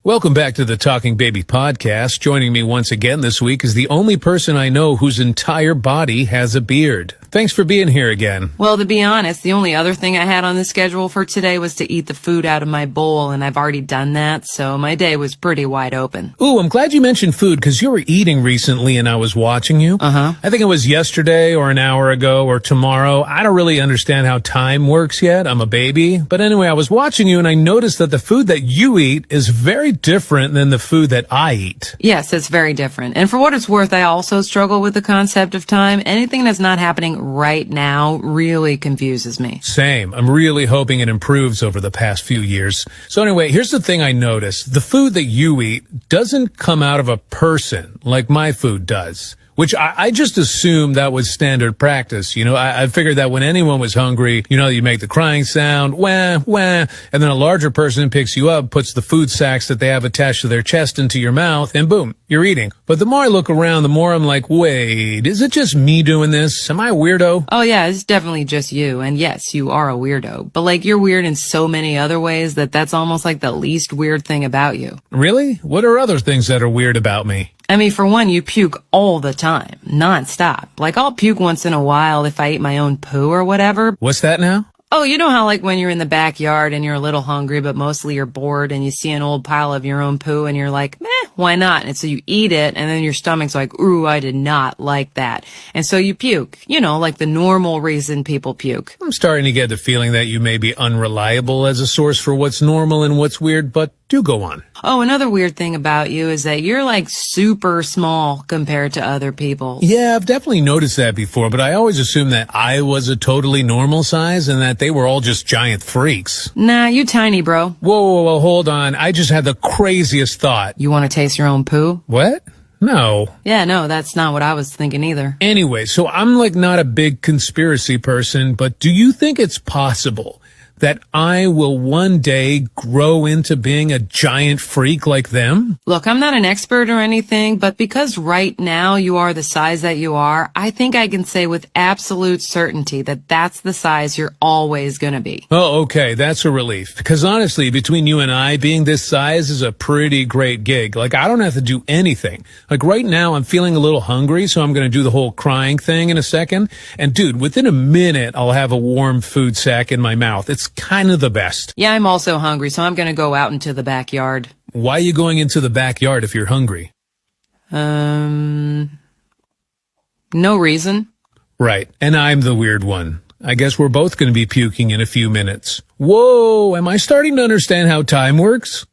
Welcome back to the Talking Baby podcast. Joining me once again this week is the only person I know whose entire body has a beard. Thanks for being here again. Well, to be honest, the only other thing I had on the schedule for today was to eat the food out of my bowl, and I've already done that, so my day was pretty wide open. Ooh, I'm glad you mentioned food because you were eating recently and I was watching you. I think it was yesterday or an hour ago or tomorrow. I don't really understand how time works yet. I'm a baby. But anyway, I was watching you and I noticed that the food that you eat is very different than the food that I eat. Yes, it's very different. And for what it's worth, I also struggle with the concept of time. Anything that's not happening right now really confuses me. Same. I'm really hoping it improves over the past few years. So anyway, here's the thing I noticed. The food that you eat doesn't come out of a person like my food does. Which I just assumed that was standard practice. I figured that when anyone was hungry, you make the crying sound, wah, wah, and then a larger person picks you up, puts the food sacks that they have attached to their chest into your mouth, and boom, you're eating. But the more I look around, the more I'm like, wait, is it just me doing this? Am I a weirdo? Oh yeah, it's definitely just you. And yes, you are a weirdo. But you're weird in so many other ways that's almost like the least weird thing about you. Really? What are other things that are weird about me? I mean, for one, you puke all the time, nonstop. I'll puke once in a while if I eat my own poo or whatever. What's that now? Oh, you know how when you're in the backyard and you're a little hungry, but mostly you're bored and you see an old pile of your own poo and you're like, meh, why not? And so you eat it and then your stomach's like, ooh, I did not like that. And so you puke, like the normal reason people puke. I'm starting to get the feeling that you may be unreliable as a source for what's normal and what's weird, but do go on. Oh, another weird thing about you is that you're super small compared to other people. Yeah, I've definitely noticed that before, but I always assumed that I was a totally normal size and that they were all just giant freaks. Nah, you tiny, bro. Whoa, hold on. I just had the craziest thought. You want to taste your own poo? What? No. Yeah, no, that's not what I was thinking either. Anyway, so I'm not a big conspiracy person, but do you think it's possible that I will one day grow into being a giant freak like them? Look, I'm not an expert or anything, but because right now you are the size that you are, I think I can say with absolute certainty that that's the size you're always gonna be. Oh, okay, that's a relief. Because honestly, between you and I, being this size is a pretty great gig. I don't have to do anything. Right now, I'm feeling a little hungry, so I'm gonna do the whole crying thing in a second. And dude, within a minute, I'll have a warm food sack in my mouth. It's kind of the best. Yeah, I'm also hungry, so I'm gonna go out into the backyard. Why are you going into the backyard if you're hungry? No reason. Right, and I'm the weird one. I guess we're both going to be puking in a few minutes. Whoa, am I starting to understand how time works?